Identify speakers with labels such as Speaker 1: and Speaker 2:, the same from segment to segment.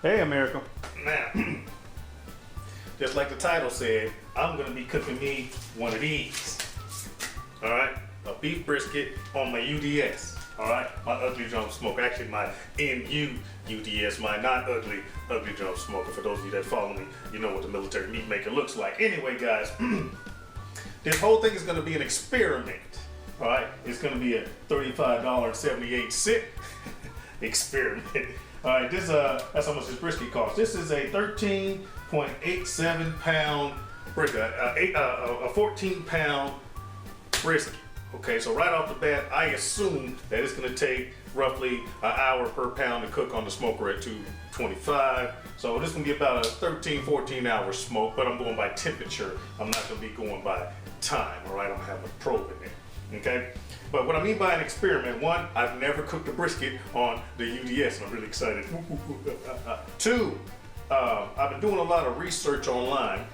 Speaker 1: Hey America. Now, just like the title said, I'm gonna be cooking me one of these. All right, a beef brisket on my UDS. All right, my ugly drum smoker. Actually, my UDS, my not ugly drum smoker. For those of you that follow me, you know what the military meat maker looks like. Anyway, guys, this whole thing is gonna be an experiment. All right, it's gonna be a $35.78 experiment. All right, this that's how much this brisket costs. This is a 13.87 pound brisket, a 14 pound brisket. Okay, so right off the bat, I assume that it's gonna take roughly an hour per pound to cook on the smoker at 225. So this is gonna be about a 13, 14 hour smoke, but I'm going by temperature. I'm not gonna be going by time, all right? I'm having a probe in there, okay? But what I mean by an experiment, one, I've never cooked a brisket on the UDS, and I'm really excited. Two, I've been doing a lot of research online,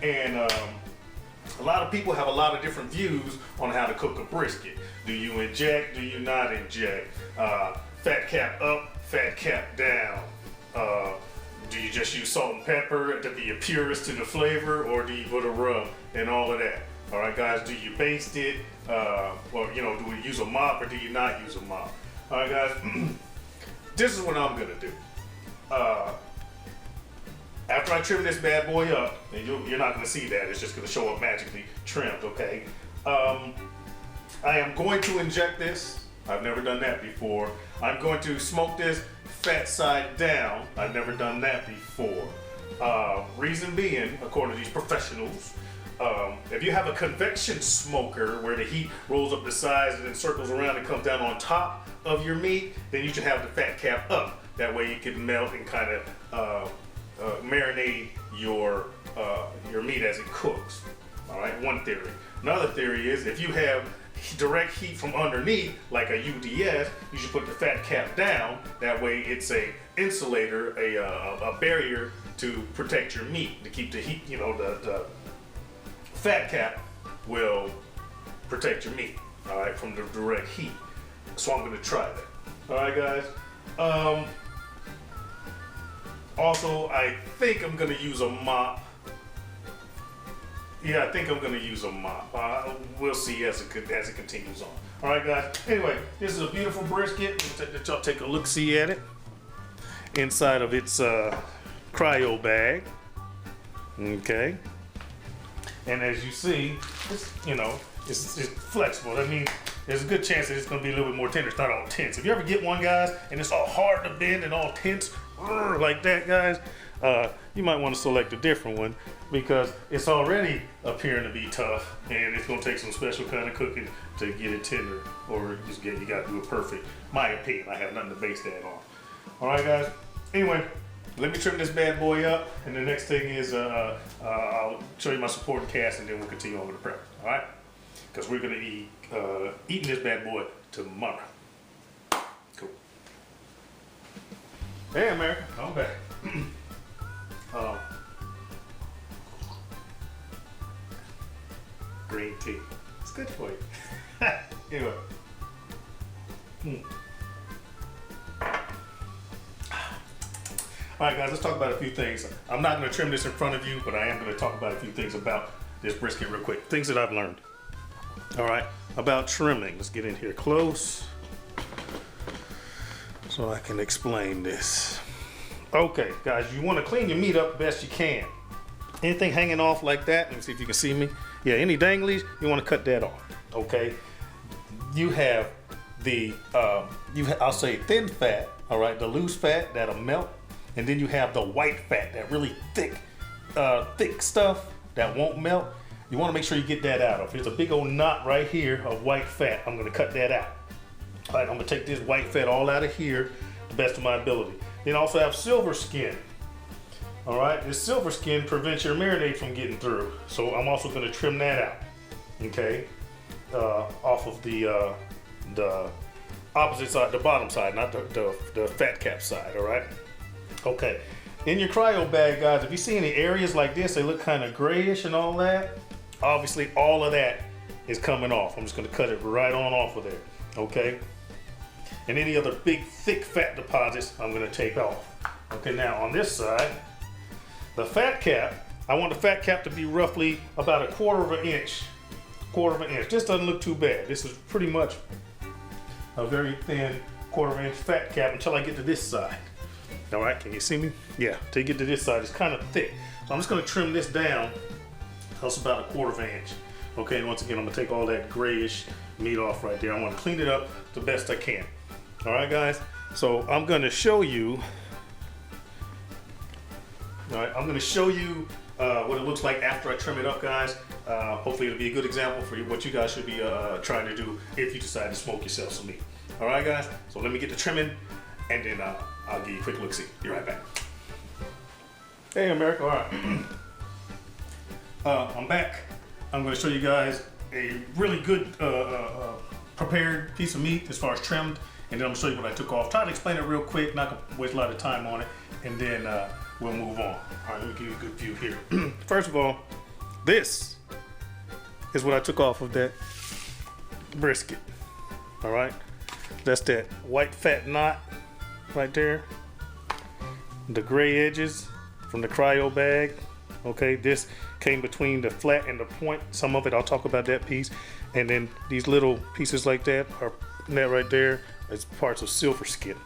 Speaker 1: and a lot of people have a lot of different views on how to cook a brisket. Do you inject? Do you not inject? Fat cap up, fat cap down. Do you just use salt and pepper to be a purist to the flavor, or do you put a rub and all of that? All right, guys, do you baste it? Or, you know, do we use a mop or do you not use a mop? All right, guys, this is what I'm gonna do. After I trim this bad boy up, and you're not gonna see that, it's just gonna show up magically trimmed, okay? I am going to inject this. I've never done that before. I'm going to smoke this fat side down. I've never done that before. Reason being, according to these professionals, if you have a convection smoker where the heat rolls up the sides and then circles around and comes down on top of your meat, then you should have the fat cap up. That way you can melt and kind of marinate your meat as it cooks. All right, one theory. Another theory is if you have direct heat from underneath, like a UDS, you should put the fat cap down. That way it's a insulator, a barrier to protect your meat, to keep the heat, you know, the fat cap will protect your meat, all right, from the direct heat. So I'm gonna try that. All right, guys. Also, I think I'm gonna use a mop. Yeah, I think I'm gonna use a mop. We'll see as it continues on. All right, guys. Anyway, this is a beautiful brisket. Let y'all take a look-see at it. Inside of its cryo bag. Okay. And as you see, it's, you know, it's flexible. That means there's a good chance that it's gonna be a little bit more tender. It's not all tense. If you ever get one, guys, and it's all hard to bend and all tense like that, guys, you might want to select a different one because it's already appearing to be tough, and it's gonna take some special kind of cooking to get it tender, or just you gotta do it perfect. My opinion. I have nothing to base that on. All right, guys. Anyway. Let me trim this bad boy up, and the next thing is I'll show you my supporting cast, and then we'll continue on with the prep. All right? Because we're gonna eating this bad boy tomorrow. Cool. Hey, America, I'm back. Green tea. It's good for you. Anyway. All right, guys, let's talk about a few things. I'm not going to trim this in front of you, but I am going to talk about a few things about this brisket real quick. Things that I've learned. All right, about trimming. Let's get in here close so I can explain this. Okay, guys, you want to clean your meat up best you can. Anything hanging off like that, let me see if you can see me. Yeah, any danglies, you want to cut that off, okay? You have the, I'll say thin fat, all right, the loose fat that'll melt. And then you have the white fat, that really thick stuff that won't melt. You want to make sure you get that out. If there's a big old knot right here of white fat, I'm going to cut that out. All right, I'm going to take this white fat all out of here, the best of my ability. Then also have silver skin. All right, this silver skin prevents your marinade from getting through. So I'm also going to trim that out, okay, off of the opposite side, the bottom side, not the fat cap side, all right? Okay, in your cryo bag, guys, if you see any areas like this, they look kind of grayish and all that, obviously all of that is coming off. I'm just gonna cut it right on off of there, okay? And any other big, thick fat deposits, I'm gonna take off. Okay, now on this side, the fat cap, I want the fat cap to be roughly about a quarter of an inch. This doesn't look too bad. This is pretty much a very thin quarter of an inch fat cap until I get to this side. All right, can you see me? Yeah, till you get to this side, it's kind of thick. So I'm just gonna trim this down. That's about a quarter of an inch. Okay, and once again, I'm gonna take all that grayish meat off right there. I wanna clean it up the best I can. All right, guys? So I'm gonna show you, all right, I'm gonna show you what it looks like after I trim it up, guys. Hopefully it'll be a good example for what you guys should be trying to do if you decide to smoke yourself some meat. All right, guys? So let me get to trimming, and then I'll give you a quick look-see. Be right back. Hey, America. All right. I'm back. I'm going to show you guys a really good prepared piece of meat as far as trimmed, and then I'm going to show you what I took off. Try to explain it real quick, not going to waste a lot of time on it, and then we'll move on. All right, let me give you a good view here. First of all, this is what I took off of that brisket. All right, that's that white fat knot right there. The gray edges from the cryo bag. Okay, this came between the flat and the point. Some of it, I'll talk about that piece. And then these little pieces like that are that right there is parts of silver skin.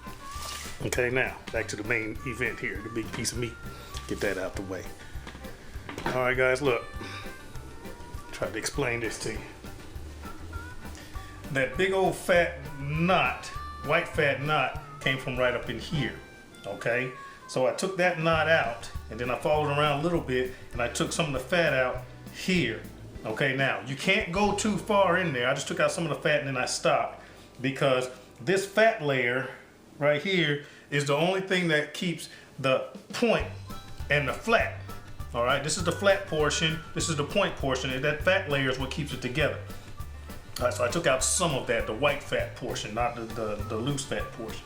Speaker 1: Okay, now back to the main event here, the big piece of meat. Get that out the way. All right, guys, look. Try to explain this to you. That big old fat knot, white fat knot, came from right up in here. Okay, so I took that knot out, and then I followed around a little bit, and I took some of the fat out here. Okay, now you can't go too far in there. I just took out some of the fat and then I stopped, because this fat layer right here is the only thing that keeps the point and the flat. All right, this is the flat portion, this is the point portion, and that fat layer is what keeps it together. All right, so I took out some of that, the white fat portion, not the loose fat portion.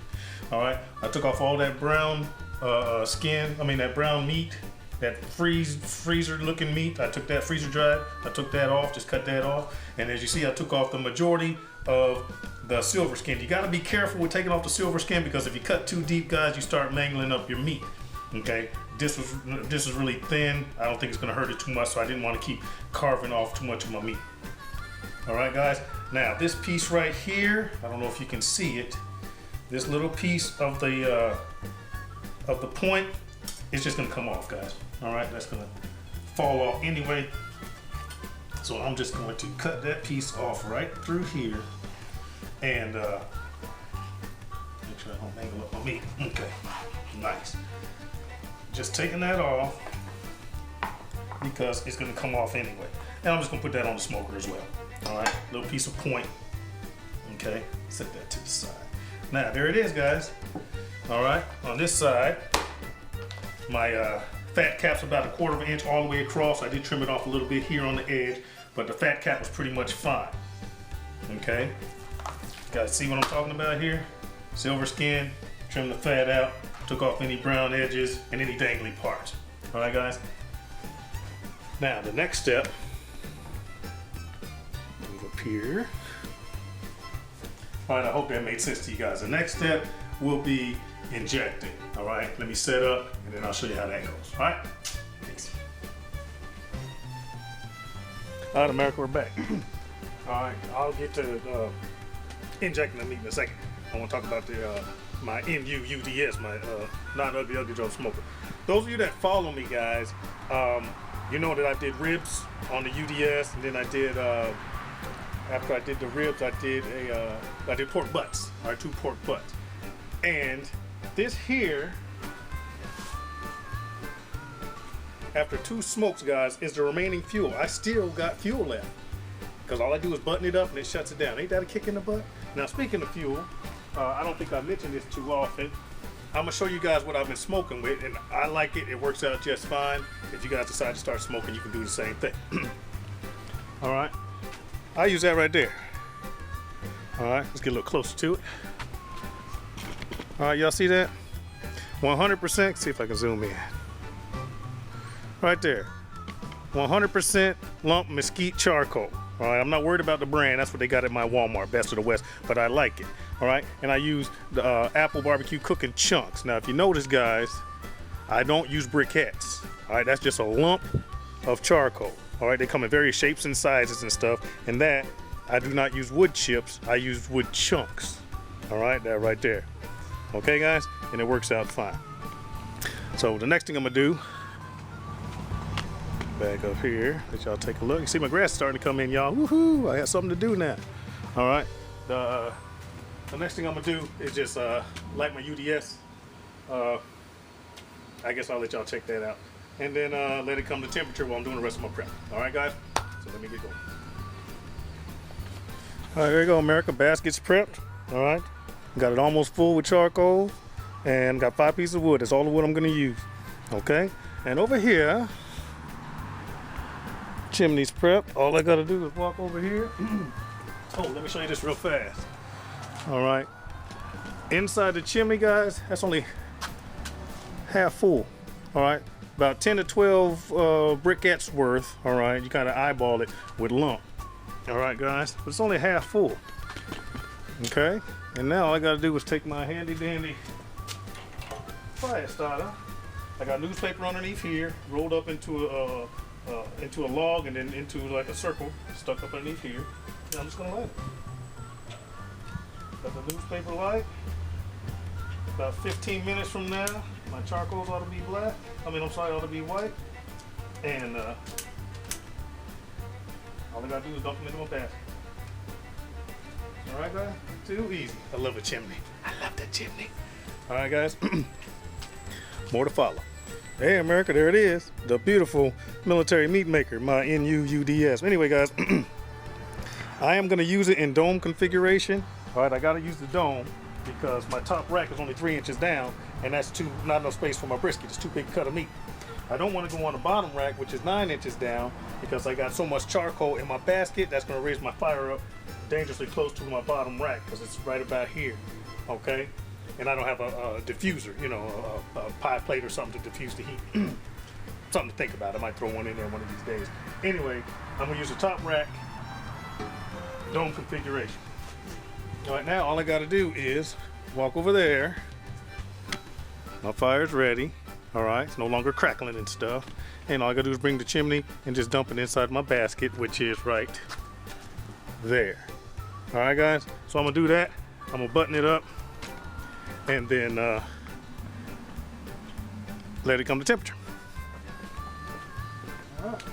Speaker 1: All right, I took off all that brown that brown meat, that freezer looking meat. I took that freezer dried, I took that off, just cut that off. And as you see, I took off the majority of the silver skin. You gotta be careful with taking off the silver skin, because if you cut too deep, guys, you start mangling up your meat. Okay, this is really thin. I don't think it's gonna hurt it too much, so I didn't want to keep carving off too much of my meat. All right, guys, now this piece right here, I don't know if you can see it, this little piece of the point is just gonna come off, guys. All right, that's gonna fall off anyway. So I'm just going to cut that piece off right through here, and make sure I don't mangle up my meat. Okay, nice. Just taking that off because it's gonna come off anyway. And I'm just gonna put that on the smoker as well. All right, little piece of point. Okay, set that to the side. Now there it is, guys. All right, on this side, my fat cap's about a quarter of an inch all the way across. I did trim it off a little bit here on the edge, but the fat cap was pretty much fine. Okay, you guys see what I'm talking about here? Silver skin, trim the fat out, took off any brown edges and any dangly parts. All right, guys. Now the next step, move up here. All right, I hope that made sense to you guys. The next step will be injecting. All right, let me set up and then I'll show you how that goes. All right, thanks. All right, America, we're back. All right, I'll get to injecting the meat in a second. I want to talk about my UDS, my non-ugly ugly drum smoker. Those of you that follow me, guys, you know that I did ribs on the UDS, and then I did after I did the ribs, I did pork butts. All right, 2 pork butts, and this here, after 2 smokes, guys, is the remaining fuel. I still got fuel left, because all I do is button it up and it shuts it down. Ain't that a kick in the butt? Now, speaking of fuel, I don't think I mentioned this too often. I'm gonna show you guys what I've been smoking with, and I like it. It works out just fine. If you guys decide to start smoking, you can do the same thing. All right, I use that right there. All right, let's get a little closer to it. All right, y'all see that? 100%. See if I can zoom in. Right there. 100% lump mesquite charcoal. All right, I'm not worried about the brand. That's what they got at my Walmart, Best of the West, but I like it. all right? And I use the apple barbecue cooking chunks. Now, if you notice, guys, I don't use briquettes, all right? That's just a lump of charcoal, all right? They come in various shapes and sizes and stuff, and that, I do not use wood chips, I use wood chunks, all right? That right there, okay, guys? And it works out fine. So the next thing I'm gonna do, back up here, let y'all take a look. You see my grass is starting to come in, y'all. Woohoo! I have something to do now. All right. The next thing I'm gonna do is just light my UDS. I guess I'll let y'all check that out, and then let it come to temperature while I'm doing the rest of my prep. All right, guys. So let me get going. All right, there you go, America. Basket's prepped. All right. Got it almost full with charcoal, and got 5 pieces of wood. That's all the wood I'm gonna use. Okay. And over here, chimney's prepped. All I gotta do is walk over here. Oh, let me show you this real fast. All right. Inside the chimney, guys, that's only half full. All right. About 10 to 12 briquettes worth. All right. You kind of eyeball it with lump. All right, guys. But it's only half full. Okay. And now all I gotta do is take my handy dandy fire starter. I got newspaper underneath here, rolled up into a log and then into like a circle stuck up underneath here. And I'm just gonna light it. Got the newspaper light. About 15 minutes from now, my charcoals ought to be black. Ought to be white. And all I gotta do is dump them into my basket. All right, guys? Too easy. I love a chimney. I love that chimney. All right, guys. More to follow. Hey, America, there it is. The beautiful military meat maker, my UDS. Anyway, guys, I am going to use it in dome configuration. All right, I got to use the dome because my top rack is only 3 inches down, and that's not enough space for my brisket. It's too big a cut of meat. I don't want to go on the bottom rack, which is 9 inches down, because I got so much charcoal in my basket that's going to raise my fire up dangerously close to my bottom rack because it's right about here. Okay. And I don't have a diffuser, a pie plate or something to diffuse the heat. Something to think about. I might throw one in there one of these days. Anyway, I'm gonna use the top rack dome configuration. All right, now all I gotta do is walk over there. My fire's ready. All right, it's no longer crackling and stuff. And all I gotta do is bring the chimney and just dump it inside my basket, which is right there. All right, guys, so I'm gonna do that. I'm gonna button it up and then let it come to temperature. All right.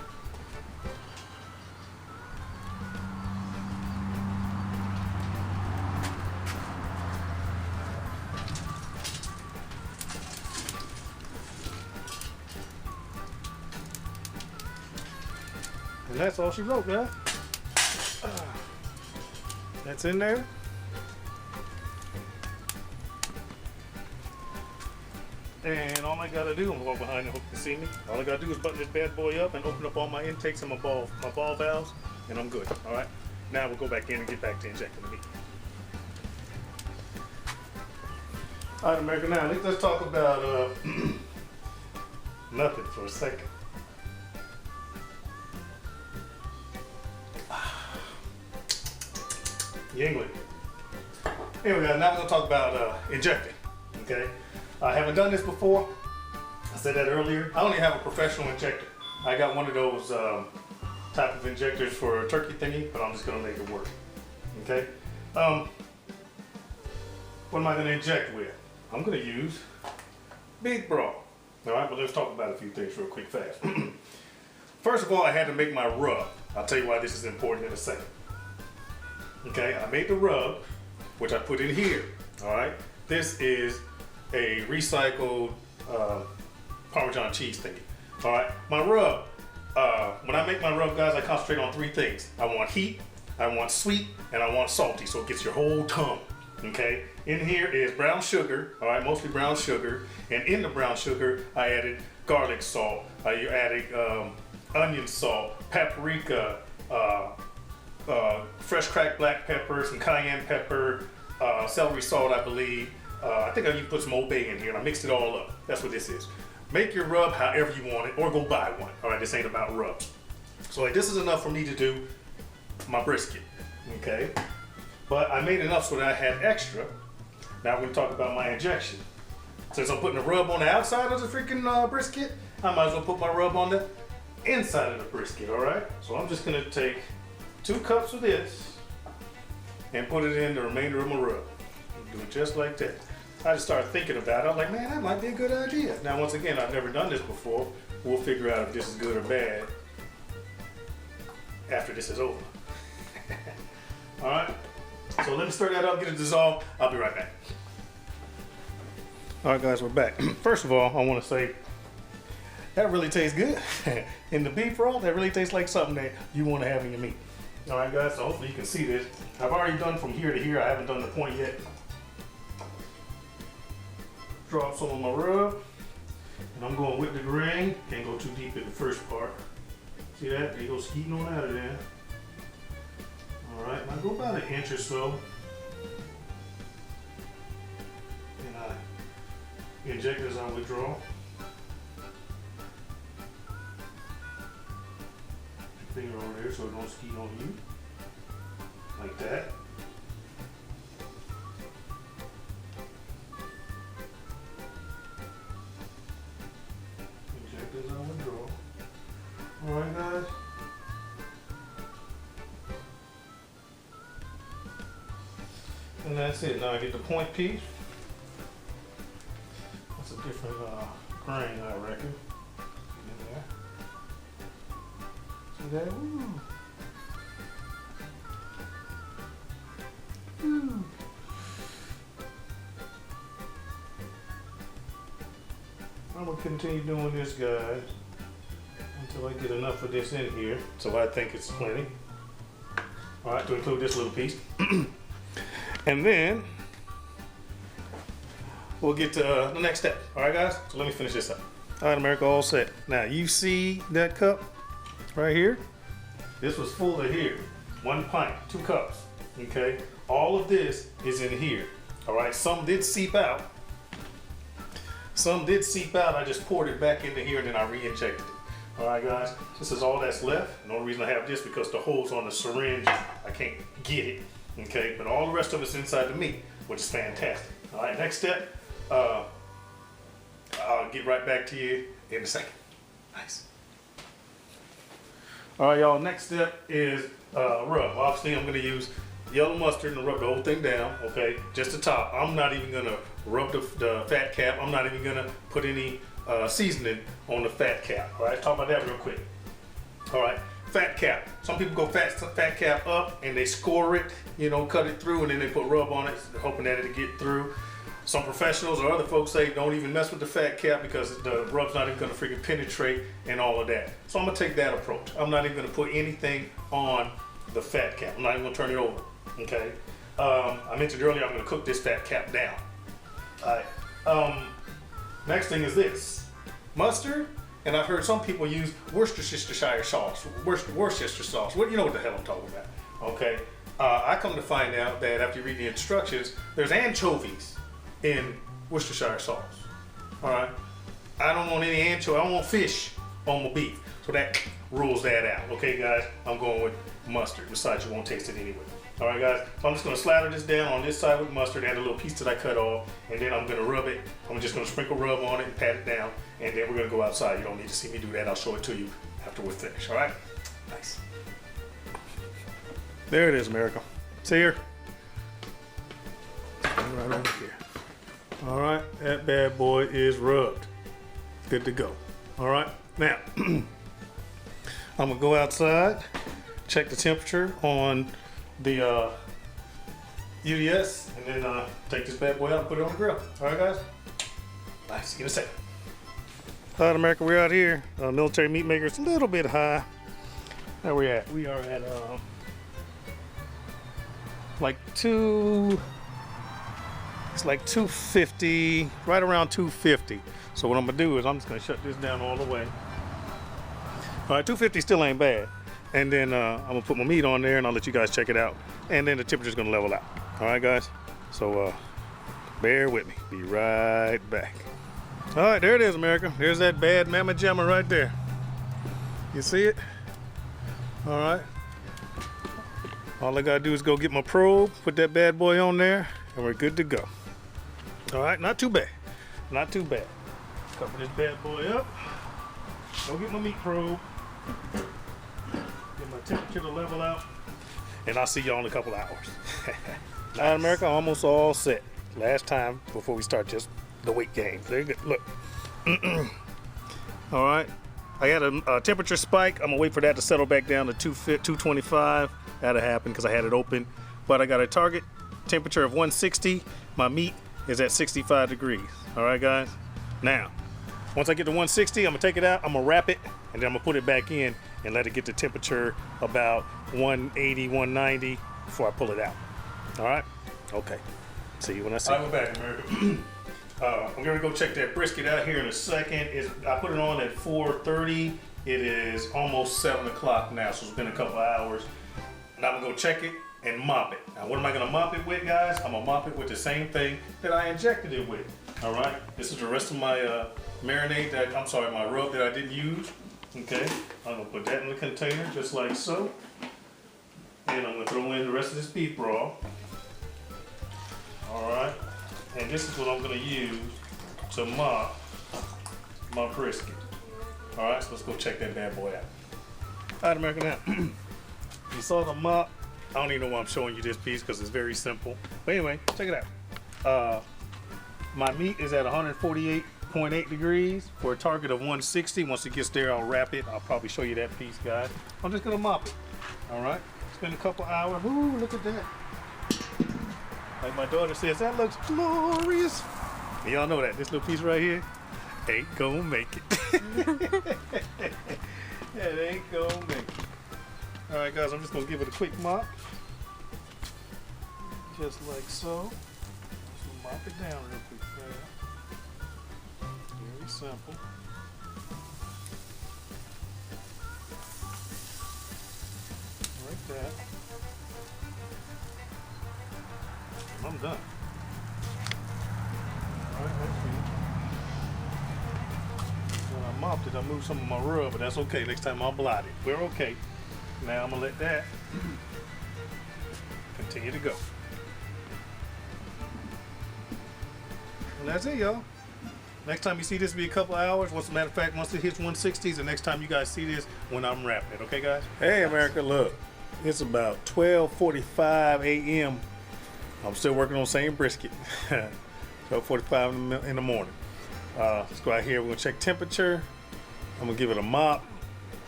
Speaker 1: And that's all she wrote, guys. That's in there. And all I gotta do, I'm gonna go behind and hope you can see me. All I gotta do is button this bad boy up and open up all my intakes and my ball valves, and I'm good. All right. Now we'll go back in and get back to injecting the meat. All right, America. Now let's talk about nothing for a second. England. Anyway, now we're gonna talk about injecting. Okay. I haven't done this before. I said that earlier. I only have a professional injector. I got one of those type of injectors for a turkey thingy, but I'm just gonna make it work. Okay. What am I gonna inject with? I'm gonna use beef broth. All right, but let's talk about a few things real quick, fast. First of all, I had to make my rub. I'll tell you why this is important in a second. Okay, I made the rub, which I put in here. All right, this is a recycled Parmesan cheese thingy. All right, my rub. When I make my rub, guys, I concentrate on 3 things. I want heat, I want sweet, and I want salty, so it gets your whole tongue. Okay, in here is brown sugar. All right, mostly brown sugar, and in the brown sugar, I added garlic salt. I added onion salt, paprika, fresh cracked black pepper, some cayenne pepper, celery salt, I believe. I think I even put some Old Bay in here, and I mixed it all up. That's what this is. Make your rub however you want it, or go buy one. All right, this ain't about rubs. So like, this is enough for me to do my brisket, okay? but I made enough so that I had extra. Now we're gonna talk about my injection. Since I'm putting a rub on the outside of the freaking brisket, I might as well put my rub on the inside of the brisket, all right? So I'm just gonna take 2 cups of this and put it in the remainder of my rub. Do it just like that. I just started thinking about it. I was like, man, that might be a good idea. Now, once again, I've never done this before. We'll figure out if this is good or bad after this is over. All right, so let me stir that up, get it dissolved. I'll be right back. All right, guys, we're back. First of all, I want to say that really tastes good. In the beef raw, that really tastes like something that you want to have in your meat. All right, guys, so hopefully you can see this. I've already done from here to here. I haven't done the point yet. Drop some of my rub, and I'm going with the grain. Can't go too deep in the first part. See that? They go skeeting on out of there. All right, now go about 1 inch or so. And I inject as I withdraw. Put your finger over there so it don't skeet on you. Like that. Inject as I withdraw. All right, guys. And that's it. Now I get the point piece. That's a different grain, I reckon. In there. See that? Ooh. Ooh. I'm gonna continue doing this, guys, until I get enough of this in here. So I think it's plenty. All right, to include this little piece. And then we'll get to the next step. All right, guys? So let me finish this up. All right, America, all set. Now, you see that cup right here? This was full of here. 1 pint, 2 cups, okay? All of this is in here, all right? Some did seep out. Some did seep out. I just poured it back into here and then I re-injected it. All right, guys? This is all that's left. And the only reason I have this because the holes on the syringe, I can't get it. Okay, but all the rest of it's inside the meat, which is fantastic. All right, next step, I'll get right back to you in a second. Nice. All right, y'all, next step is rub. Obviously, I'm gonna use yellow mustard and rub the whole thing down, okay? Just the top. I'm not even gonna rub the fat cap. I'm not even gonna put any seasoning on the fat cap. All right, talk about that real quick. All right. Fat cap. Some people go fat cap up and they score it, you know, cut it through, and then they put rub on it, hoping that it'll get through. Some professionals or other folks say don't even mess with the fat cap because the rub's not even gonna freaking penetrate and all of that. So I'm gonna take that approach. I'm not even gonna put anything on the fat cap. I'm not even gonna turn it over, okay? I mentioned earlier I'm gonna cook this fat cap down. All right. Next thing is this. Mustard. And I've heard some people use Worcestershire sauce, Worcestershire sauce. What, you know what the hell I'm talking about, okay? I come to find out that after you read the instructions, there's anchovies in Worcestershire sauce, all right? I don't want any anchovy, I don't want fish on my beef. So that rules that out, okay, guys? I'm going with mustard. Besides, you won't taste it anyway. All right, guys, so I'm just gonna slather this down on this side with mustard and a little piece that I cut off, and then I'm gonna rub it. I'm just gonna sprinkle rub on it and pat it down, and then we're gonna go outside. You don't need to see me do that. I'll show it to you after we're finished, all right? Nice. There it is, America. See here? Right over here. All right, that bad boy is rubbed. Good to go. All right, now, I'm gonna go outside, check the temperature on the UDS, and then take this bad boy out and put it on the grill. All right, guys? Nice. See you in a second. All right, America, we're out here. Military meat maker. It's a little bit high. Where we at? We are at like it's like 250, right around 250. So what I'm gonna do is I'm just gonna shut this down all the way. All right, 250 still ain't bad. And then I'm gonna put my meat on there and I'll let you guys check it out. And then the temperature's gonna level out. All right, guys? So bear with me. Be right back. All right, there it is, America. There's that bad mamma jamma right there. You see it? All right. All I gotta do is go get my probe, put that bad boy on there, and we're good to go. All right, not too bad. Not too bad. Cover this bad boy up. Go get my meat probe. Get my temperature to level out. And I'll see y'all in a couple hours. Nice. America, almost all set. Last time before we start just the weight gain. Very good. Look. All right. I got a temperature spike. I'm gonna wait for that to settle back down to 225. That'll happen because I had it open. But I got a target temperature of 160. My meat is at 65 degrees. All right, guys. Now, once I get to 160, I'm gonna take it out. I'm gonna wrap it, and then I'm gonna put it back in and let it get to temperature about 180, 190 before I pull it out. All right. Okay. See you when I see you. All right, we're back, America. I'm gonna go check that brisket out here in a second. I put it on at 4:30. It is almost 7 o'clock now, so it's been a couple hours. And I'm gonna go check it and mop it. Now, what am I gonna mop it with, guys? I'm gonna mop it with the same thing that I injected it with. All right. This is the rest of my marinade my rub that I didn't use. Okay. I'm gonna put that in the container just like so. And I'm gonna throw in the rest of this beef broth. All right. And this is what I'm gonna use to mop my brisket. All right, so let's go check that bad boy out. All right, America, now, you saw the mop. I don't even know why I'm showing you this piece because it's very simple. But anyway, check it out. My meat is at 148.8 degrees for a target of 160. Once it gets there, I'll wrap it. I'll probably show you that piece, guys. I'm just gonna mop it. All right, it's been a couple hours. Ooh, look at that. Like my daughter says, that looks glorious. And y'all know that this little piece right here ain't gonna make it. It ain't gonna make it. All right, guys, I'm just gonna give it a quick mop. Just like so. Just mop it down real quick. Very simple. Like that. I'm done. All right, let's see. When I mopped it, I moved some of my rub, but that's okay. Next time I'll blot it. We're okay. Now I'm gonna let that continue to go. And that's it, y'all. Next time you see this, be a couple hours. As a matter of fact, once it hits 160s, the next time you guys see this, when I'm wrapping it. Okay, guys? Hey, America, look. It's about 12:45 a.m. I'm still working on the same brisket. 12:45 in the morning. Let's go out here. We're gonna check temperature. I'm gonna give it a mop,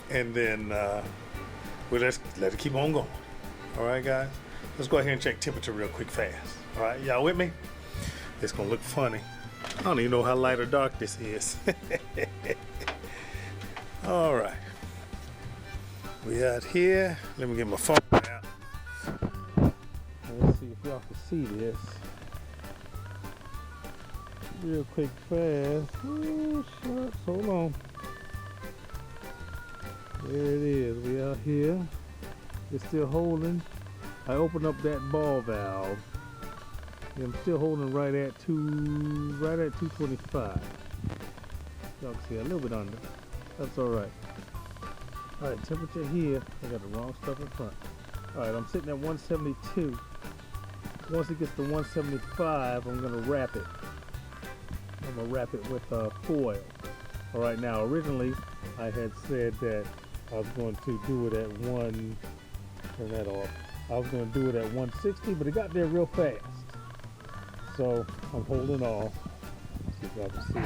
Speaker 1: and then we'll just let it keep on going. All right, guys. Let's go out here and check temperature real quick, fast. All right, y'all with me? It's gonna look funny. I don't even know how light or dark this is. All right. We out here. Let me get my phone out. Let's see if y'all can see this. Real quick, fast. Oh, shucks. Hold on. There it is. We out here. It's still holding. I opened up that ball valve. I'm still holding right at 225. Y'all can see a little bit under. That's all right. All right, temperature here. I got the wrong stuff in front. All right, I'm sitting at 172. Once it gets to 175, I'm gonna wrap it. I'm gonna wrap it with foil. All right, now originally I had said that I was going to do it at turn that off. I was gonna do it at 160, but it got there real fast. So I'm holding off. Let's see if y'all can see.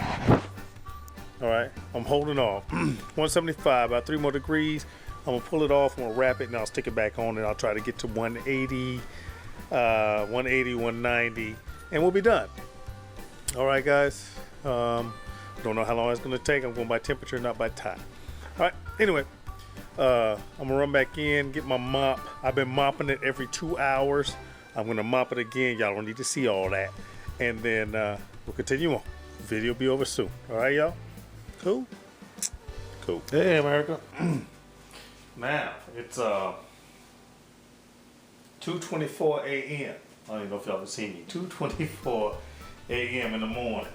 Speaker 1: All right, I'm holding off. 175, about 3 more degrees. I'm gonna pull it off, I'm gonna wrap it, and I'll stick it back on, and I'll try to get to 180, 190, and we'll be done. All right, guys. Don't know how long it's gonna take. I'm going by temperature, not by time. All right, anyway, I'm gonna run back in, get my mop. I've been mopping it every 2 hours. I'm gonna mop it again. Y'all don't need to see all that. And then we'll continue on. Video will be over soon. All right, y'all? Cool? Cool. Hey, America. Now, it's 2:24 a.m. I don't even know if y'all can see me. 2:24 a.m. in the morning.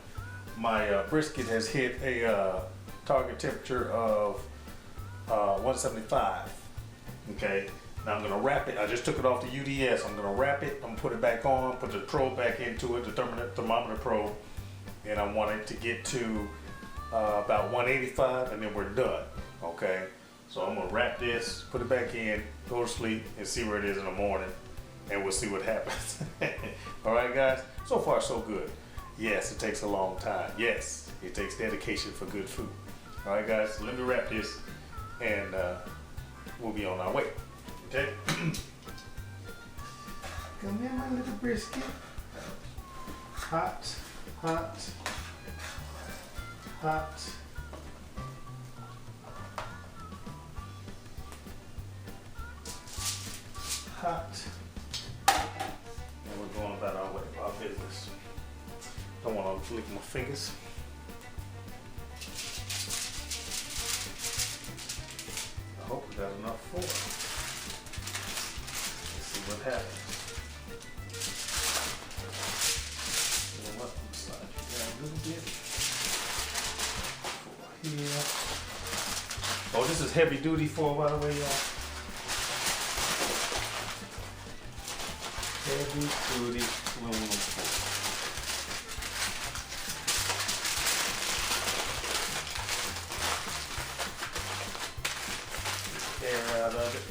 Speaker 1: My brisket has hit a target temperature of 175. Okay, Now I'm gonna wrap it. I just took it off the UDS. I'm gonna wrap it. I'm gonna put it back on, put the probe back into it, the thermometer probe, and I want it to get to about 185, and then we're done. Okay. So I'm gonna wrap this, put it back in, go to sleep, and see where it is in the morning, and we'll see what happens. All right, guys. So far, so good. Yes, it takes a long time. Yes, it takes dedication for good food. All right, guys. So let me wrap this, and we'll be on our way. Okay. Come here, my little brisket. Hot, hot, hot. Hot. And we're going about our way, our business. Don't want to lick my fingers. I hope we got enough for it. Let's see what happens. Warm up inside you down a little bit. For here. Oh, this is heavy duty foil, by the way, y'all. Heavy duty aluminum foil. Air out of it.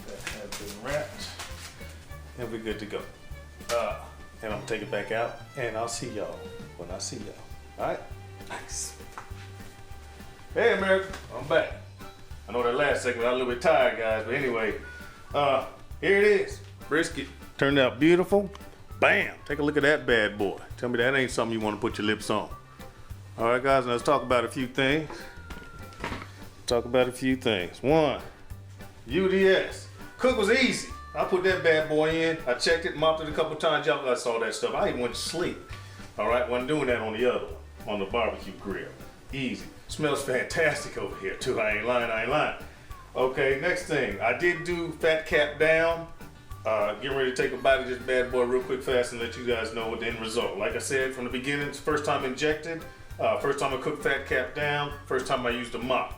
Speaker 1: That has been wrapped. And we're good to go. And I'm gonna take it back out, and I'll see y'all when I see y'all. All right? Nice. Hey, America, I'm back. I know that last segment I was a little bit tired, guys, but anyway, here it is. Brisket turned out beautiful. Bam! Take a look at that bad boy. Tell me that ain't something you want to put your lips on. All right, guys, now let's talk about a few things. One, UDS. Cook was easy. I put that bad boy in. I checked it, mopped it a couple times. Y'all guys saw that stuff. I even went to sleep. All right, wasn't doing that on the other one, on the barbecue grill. Easy. Smells fantastic over here too. I ain't lying. Okay, next thing. I did do fat cap down. Getting ready to take a bite of this bad boy real quick fast and let you guys know what the end result. Like I said from the beginning, it's first time injected, first time I cooked fat cap down, first time I used a mop.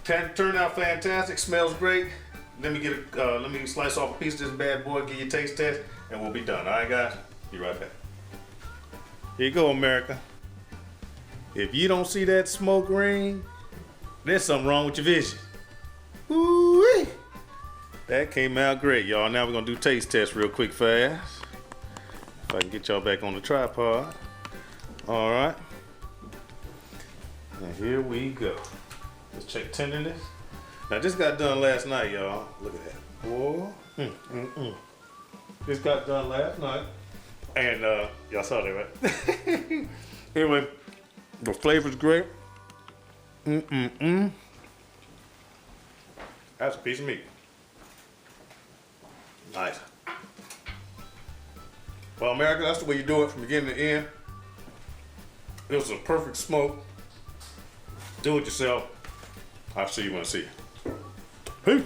Speaker 1: Turned out fantastic, smells great. Let me slice off a piece of this bad boy, give you a taste test, and we'll be done. All right, guys? Be right back. Here you go, America. If you don't see that smoke ring, there's something wrong with your vision. Woo-wee. That came out great, y'all. Now we're gonna do taste test real quick fast. If I can get y'all back on the tripod. All right. And here we go. Let's check tenderness. Now this got done last night, y'all. Look at that. Whoa. This got done last night. And y'all saw that, right? Anyway. The flavor's great. That's a piece of meat. Nice. Well, America, that's the way you do it from beginning to end. It was a perfect smoke. Do it yourself. I'll see you when I see you. Peace.